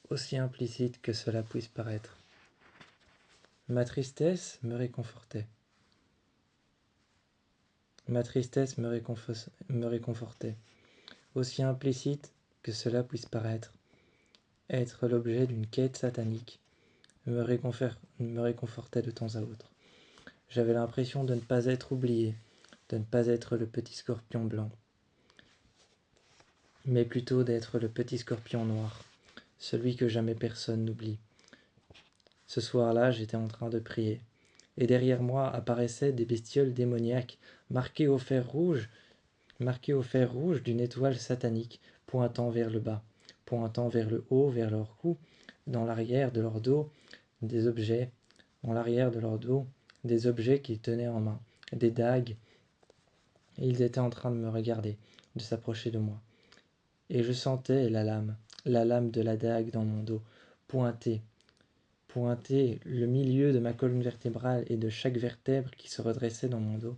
aussi implicite que cela puisse paraître. Ma tristesse me réconfortait. Ma tristesse me réconfortait, aussi implicite que cela puisse paraître. Être l'objet d'une quête satanique me réconfortait de temps à autre. J'avais l'impression de ne pas être oublié, de ne pas être le petit scorpion blanc, mais plutôt d'être le petit scorpion noir, celui que jamais personne n'oublie. Ce soir-là, j'étais en train de prier, et derrière moi apparaissaient des bestioles démoniaques marquées au fer rouge d'une étoile satanique, pointant vers le bas, pointant vers le haut, vers leur cou, dans l'arrière de leur dos, des objets, des objets qu'ils tenaient en main, des dagues, et ils étaient en train de me regarder, de s'approcher de moi. Et je sentais la lame de la dague dans mon dos, pointer le milieu de ma colonne vertébrale et de chaque vertèbre qui se redressait dans mon dos.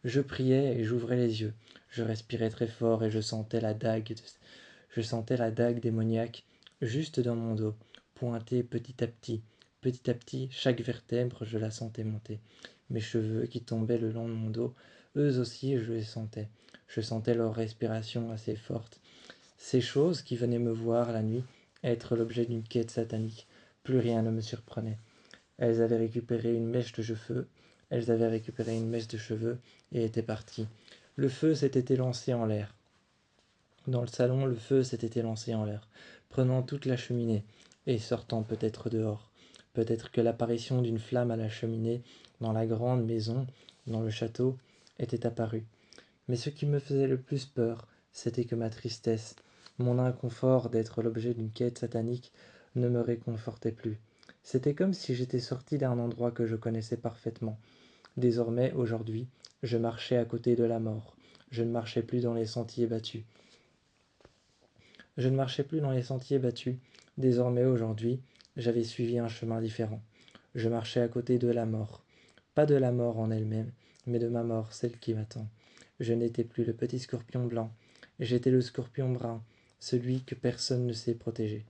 Je priais et j'ouvrais les yeux. Je respirais très fort et je sentais la dague démoniaque juste dans mon dos, pointer petit à petit. Petit à petit, chaque vertèbre, je la sentais monter. Mes cheveux qui tombaient le long de mon dos, eux aussi, je les sentais. Je sentais leur respiration assez forte. Ces choses qui venaient me voir la nuit être l'objet d'une quête satanique, plus rien ne me surprenait. Elles avaient récupéré une mèche de cheveux et étaient parties. Le feu s'était élancé en l'air. Dans le salon, le feu s'était élancé en l'air, prenant toute la cheminée et sortant peut-être dehors. Peut-être que l'apparition d'une flamme à la cheminée dans la grande maison, dans le château, était apparue. Mais ce qui me faisait le plus peur, c'était que ma tristesse, mon inconfort d'être l'objet d'une quête satanique, ne me réconfortait plus. C'était comme si j'étais sorti d'un endroit que je connaissais parfaitement. Désormais, aujourd'hui, je marchais à côté de la mort. Je ne marchais plus dans les sentiers battus. Désormais, aujourd'hui, j'avais suivi un chemin différent. Je marchais à côté de la mort. Pas de la mort en elle-même, mais de ma mort, celle qui m'attend. Je n'étais plus le petit scorpion blanc. J'étais le scorpion brun, celui que personne ne sait protéger.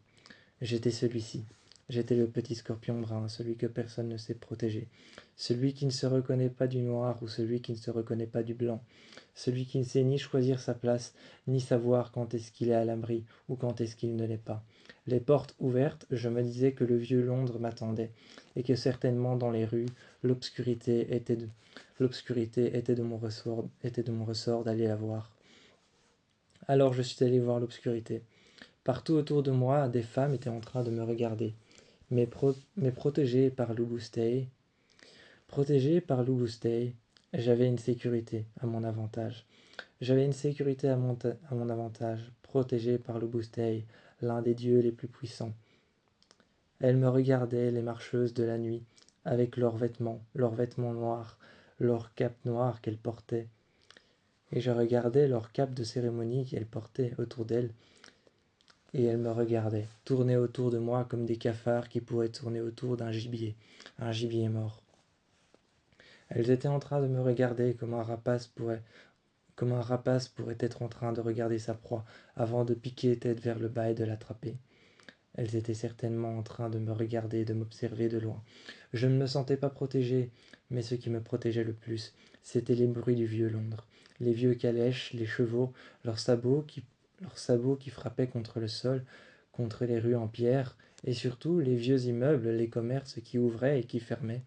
J'étais celui-ci. J'étais le petit scorpion brun, celui que personne ne sait protéger. Celui qui ne se reconnaît pas du noir ou celui qui ne se reconnaît pas du blanc. Celui qui ne sait ni choisir sa place, ni savoir quand est-ce qu'il est à l'abri ou quand est-ce qu'il ne l'est pas. Les portes ouvertes, je me disais que le vieux Londres m'attendait, et que certainement dans les rues, l'obscurité était de mon ressort d'aller la voir. Alors je suis allé voir l'obscurité. Partout autour de moi, des femmes étaient en train de me regarder, mais protégées par Loubousteil. Protégé par Loubousteil, j'avais une sécurité à mon avantage. Protégé par Loubousteil, l'un des dieux les plus puissants. Elles me regardaient, les marcheuses de la nuit, avec leurs vêtements noirs, leurs capes noires qu'elles portaient. Et je regardais leurs capes de cérémonie qu'elles portaient autour d'elles. Et elles me regardaient, tourner autour de moi comme des cafards qui pourraient tourner autour d'un gibier, un gibier mort. Elles étaient en train de me regarder comme un rapace pourrait être en train de regarder sa proie avant de piquer tête vers le bas et de l'attraper. Elles étaient certainement en train de me regarder, de m'observer de loin. Je ne me sentais pas protégé, mais ce qui me protégeait le plus, c'était les bruits du vieux Londres, les vieux calèches, les chevaux, leurs sabots qui frappaient contre le sol, contre les rues en pierre, et surtout les vieux immeubles, les commerces qui ouvraient et qui fermaient.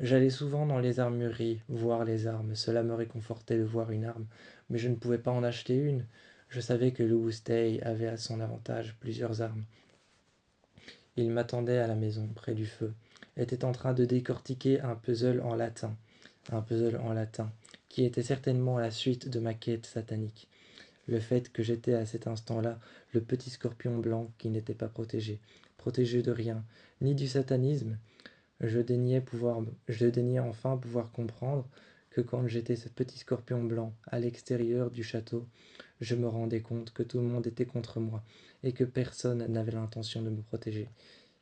J'allais souvent dans les armureries, voir les armes. Cela me réconfortait de voir une arme, mais je ne pouvais pas en acheter une. Je savais que Loubousteil avait à son avantage plusieurs armes. Il m'attendait à la maison, près du feu, était en train de décortiquer un puzzle en latin, qui était certainement la suite de ma quête satanique. Le fait que j'étais à cet instant-là le petit scorpion blanc qui n'était pas protégé de rien, ni du satanisme. Je daignais enfin pouvoir comprendre que quand j'étais ce petit scorpion blanc à l'extérieur du château, je me rendais compte que tout le monde était contre moi et que personne n'avait l'intention de me protéger.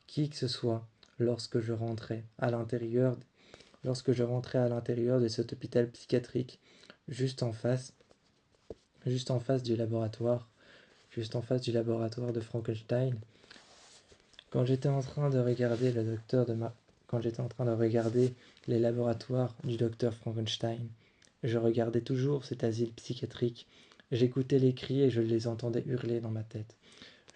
Qui que ce soit, lorsque je rentrais à l'intérieur de cet hôpital psychiatrique, juste en face du laboratoire de Frankenstein, Quand j'étais en train de regarder Quand j'étais en train de regarder les laboratoires du docteur Frankenstein, je regardais toujours cet asile psychiatrique. J'écoutais les cris et je les entendais hurler dans ma tête.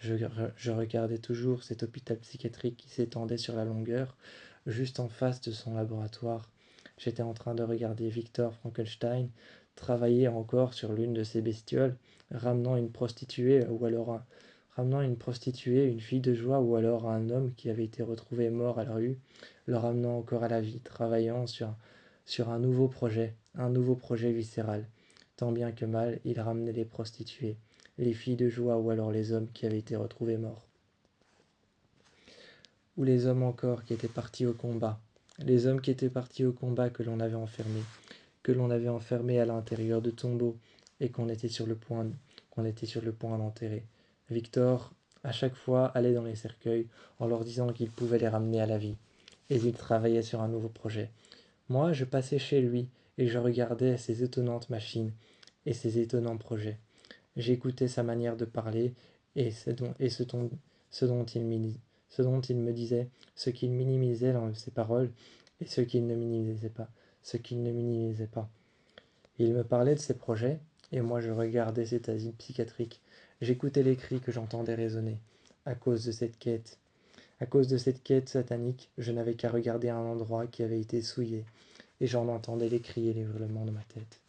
Je regardais toujours cet hôpital psychiatrique qui s'étendait sur la longueur, juste en face de son laboratoire. J'étais en train de regarder Victor Frankenstein travailler encore sur l'une de ces bestioles, ramenant une prostituée ramenant une prostituée, une fille de joie ou alors un homme qui avait été retrouvé mort à la rue, le ramenant encore à la vie, travaillant sur un nouveau projet viscéral. Tant bien que mal, il ramenait les prostituées, les filles de joie ou alors les hommes qui avaient été retrouvés morts. Ou les hommes encore qui étaient partis au combat. Les hommes qui étaient partis au combat que l'on avait enfermés à l'intérieur de tombeaux et qu'on était sur le point d'enterrer. Victor, à chaque fois, allait dans les cercueils en leur disant qu'il pouvait les ramener à la vie. Et il travaillait sur un nouveau projet. Moi, je passais chez lui et je regardais ces étonnantes machines et ces étonnants projets. J'écoutais sa manière de parler et ce dont il me disait, ce qu'il minimisait dans ses paroles et ce qu'il ne minimisait pas. Il me parlait de ses projets et moi je regardais cet asile psychiatrique. J'écoutais les cris que j'entendais résonner. À cause de cette quête, à cause de cette quête satanique, je n'avais qu'à regarder un endroit qui avait été souillé et j'en entendais les cris et les hurlements de ma tête.